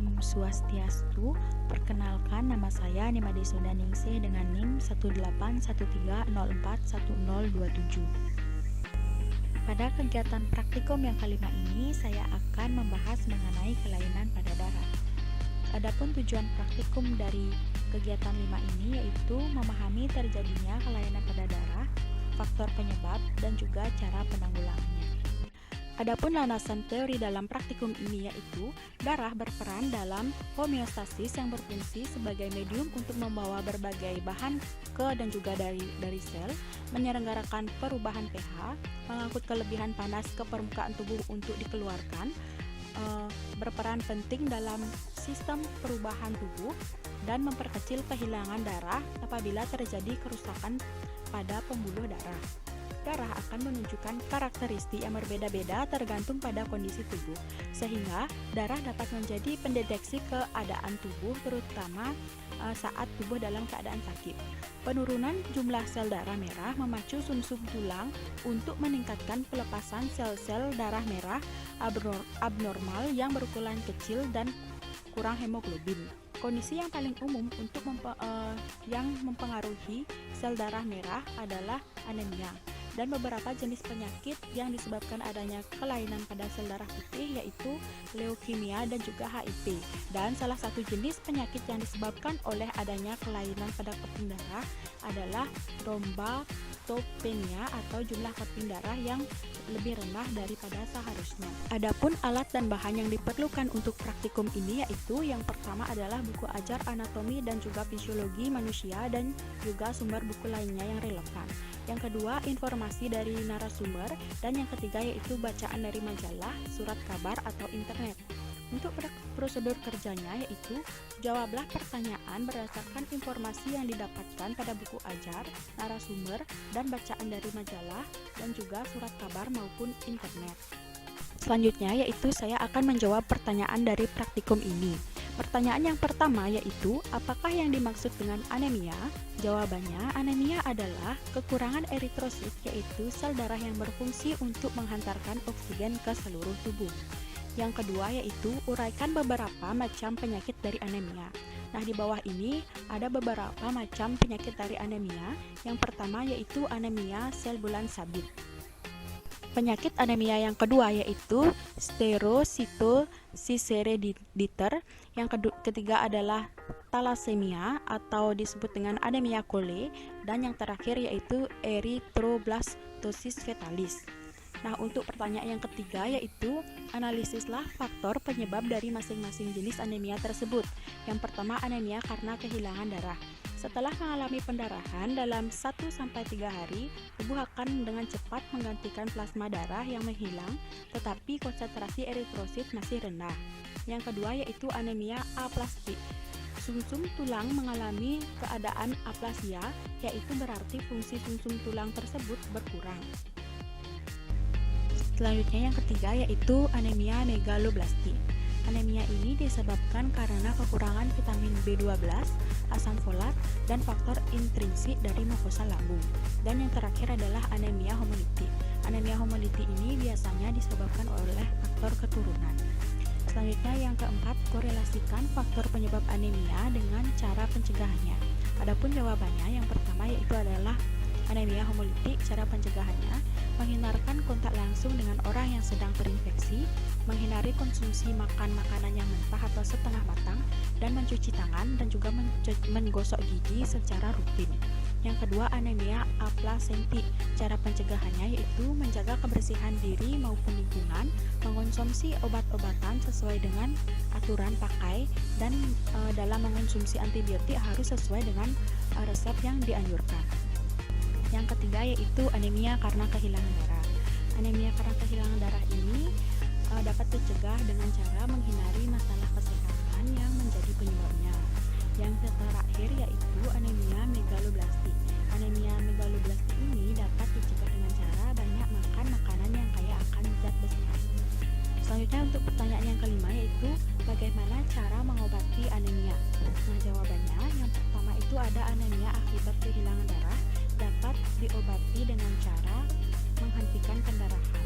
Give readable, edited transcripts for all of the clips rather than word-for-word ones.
Om Swastiastu. Perkenalkan, nama saya Nimade Sodaningsih dengan NIM 18130410027. Pada kegiatan praktikum yang kelima ini, saya akan membahas mengenai kelainan pada darah. Adapun tujuan praktikum dari kegiatan 5 ini yaitu memahami terjadinya kelainan pada darah, faktor penyebab, dan juga cara penanggulangannya. Adapun landasan teori dalam praktikum ini yaitu darah berperan dalam homeostasis yang berfungsi sebagai medium untuk membawa berbagai bahan ke dan juga dari sel, menyelenggarakan perubahan pH, mengangkut kelebihan panas ke permukaan tubuh untuk dikeluarkan, berperan penting dalam sistem perubahan tubuh, dan memperkecil kehilangan darah apabila terjadi kerusakan pada pembuluh darah. Darah akan menunjukkan karakteristik yang berbeda-beda tergantung pada kondisi tubuh, sehingga darah dapat menjadi pendeteksi keadaan tubuh, terutama saat tubuh dalam keadaan sakit. Penurunan jumlah sel darah merah memacu sumsum tulang untuk meningkatkan pelepasan sel-sel darah merah abnormal yang berukuran kecil dan kurang hemoglobin. Kondisi yang paling umum untuk yang mempengaruhi sel darah merah adalah anemia. Dan beberapa jenis penyakit yang disebabkan adanya kelainan pada sel darah putih yaitu leukemia dan juga HIV. Dan salah satu jenis penyakit yang disebabkan oleh adanya kelainan pada keping darah adalah trombositopenia atau jumlah keping darah yang lebih rendah daripada seharusnya. Adapun alat dan bahan yang diperlukan untuk praktikum ini yaitu yang pertama adalah buku ajar anatomi dan juga fisiologi manusia dan juga sumber buku lainnya yang relevan. Yang kedua, informasi dari narasumber, dan yang ketiga yaitu bacaan dari majalah, surat kabar, atau internet. Untuk prosedur kerjanya yaitu jawablah pertanyaan berdasarkan informasi yang didapatkan pada buku ajar, narasumber, dan bacaan dari majalah, dan juga surat kabar maupun internet. Selanjutnya yaitu saya akan menjawab pertanyaan dari praktikum ini. Pertanyaan yang pertama yaitu, apakah yang dimaksud dengan anemia? Jawabannya, anemia adalah kekurangan eritrosit, yaitu sel darah yang berfungsi untuk menghantarkan oksigen ke seluruh tubuh. Yang kedua yaitu, uraikan beberapa macam penyakit dari anemia. Nah, di bawah ini ada beberapa macam penyakit dari anemia. Yang pertama yaitu anemia sel bulan sabit. Penyakit anemia yang kedua yaitu stereocytosis-diter. Yang ketiga adalah thalassemia atau disebut dengan anemia Cole, dan yang terakhir yaitu erythroblastosis fetalis. Nah, untuk pertanyaan yang ketiga yaitu analisislah faktor penyebab dari masing-masing jenis anemia tersebut. Yang pertama, anemia karena kehilangan darah. Setelah mengalami pendarahan dalam 1-3 hari, tubuh akan dengan cepat menggantikan plasma darah yang menghilang, tetapi konsentrasi eritrosit masih rendah. Yang kedua yaitu anemia aplastik. Sumsum tulang mengalami keadaan aplasia, yaitu berarti fungsi sumsum tulang tersebut berkurang. Selanjutnya yang ketiga yaitu anemia megaloblastik. Anemia ini disebabkan karena kekurangan vitamin B12, asam folat, dan faktor intrinsik dari mukosa lambung. Dan yang terakhir adalah anemia hemolitik. Anemia hemolitik ini biasanya disebabkan oleh faktor keturunan. Selanjutnya yang keempat, korelasikan faktor penyebab anemia dengan cara pencegahannya. Adapun jawabannya yang pertama yaitu adalah anemia hemolitik. Cara pencegahannya, menghindarkan kontak langsung dengan orang yang sedang terinfeksi, menghindari konsumsi makanan yang mentah atau setengah matang, dan mencuci tangan dan juga menggosok gigi secara rutin. Yang kedua, anemia aplasentik. Cara pencegahannya yaitu menjaga kebersihan diri maupun lingkungan, mengonsumsi obat-obatan sesuai dengan aturan pakai, dan dalam mengonsumsi antibiotik harus sesuai dengan resep yang dianjurkan. Yang ketiga yaitu anemia karena kehilangan darah. Anemia karena kehilangan darah ini dapat dicegah dengan cara menghindari masalah kesehatan yang menjadi penyebabnya. Yang terakhir yaitu anemia megaloblastik. Anemia megaloblastik ini dapat dicegah dengan cara banyak makan makanan yang kaya akan zat besi. Selanjutnya untuk pertanyaan yang kelima yaitu bagaimana cara mengobati anemia? Nah, jawabannya yang pertama itu ada anemia akibat kehilangan darah dapat diobati dengan cara menghentikan pendarahan.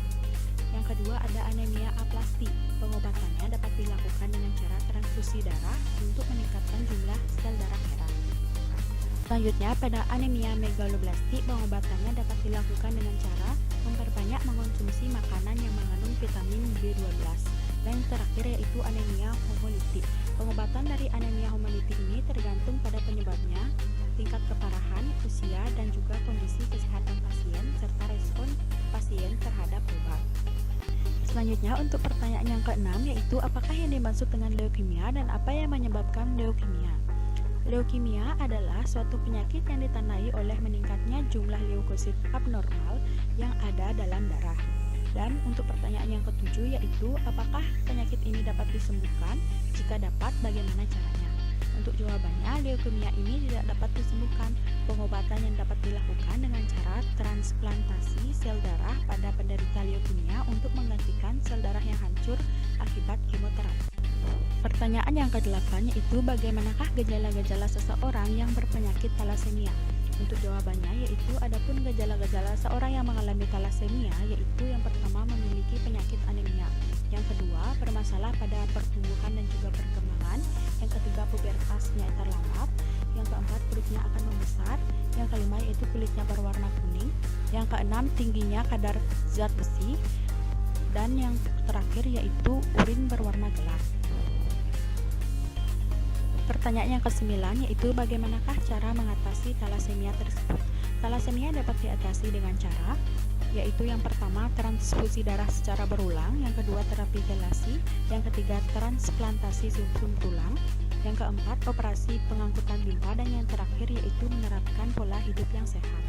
Yang kedua ada anemia aplastik. Pengobatannya dapat dilakukan dengan cara transfusi transfusi darah untuk meningkatkan jumlah sel darah merah. Selanjutnya, pada anemia megaloblastik, pengobatannya dapat dilakukan dengan cara memperbanyak mengonsumsi makanan yang mengandung vitamin B12. Dan yang terakhir yaitu anemia hemolitik. Pengobatan dari anemia hemolitik ini tergantung pada penyebabnya, tingkat keparahan, usia, dan juga kondisi kesehatan pasien serta respon pasien terhadap obat. Selanjutnya, untuk pertanyaan yang keenam yaitu apakah yang dimaksud dengan leukemia dan apa yang menyebabkan leukemia? Leukemia adalah suatu penyakit yang ditandai oleh meningkatnya jumlah leukosit abnormal yang ada dalam darah. Dan untuk pertanyaan yang ketujuh yaitu apakah penyakit ini dapat disembuhkan? Jika dapat, bagaimana caranya? Untuk jawabannya, leukemia ini tidak dapat disembuhkan. Pengobatan yang dapat dilakukan dengan cara transplantasi sel darah pada penderita leukemia untuk menggantikan sel darah yang hancur akibat kemoterapi. Pertanyaan yang ke-8 yaitu bagaimanakah gejala-gejala seseorang yang berpenyakit talasemia? Untuk jawabannya yaitu adapun gejala-gejala seorang yang mengalami talasemia yaitu yang pertama memiliki penyakit anemia, yang kedua bermasalah pada pertumbuhan dan juga perkembangan, yang ketiga pubertasnya terlambat, yang keempat perutnya akan membesar, yang kelima yaitu kulitnya berwarna kuning, yang keenam tingginya kadar zat besi, dan yang terakhir yaitu urin berwarna gelap. Pertanyaan yang ke-9 yaitu bagaimanakah cara mengatasi talasemia tersebut? Talasemia dapat diatasi dengan cara yaitu yang pertama transfusi darah secara berulang, yang kedua terapi gelasi, yang ketiga transplantasi sum-sum tulang, yang keempat operasi pengangkutan limpa, dan yang terakhir yaitu menerapkan pola hidup yang sehat.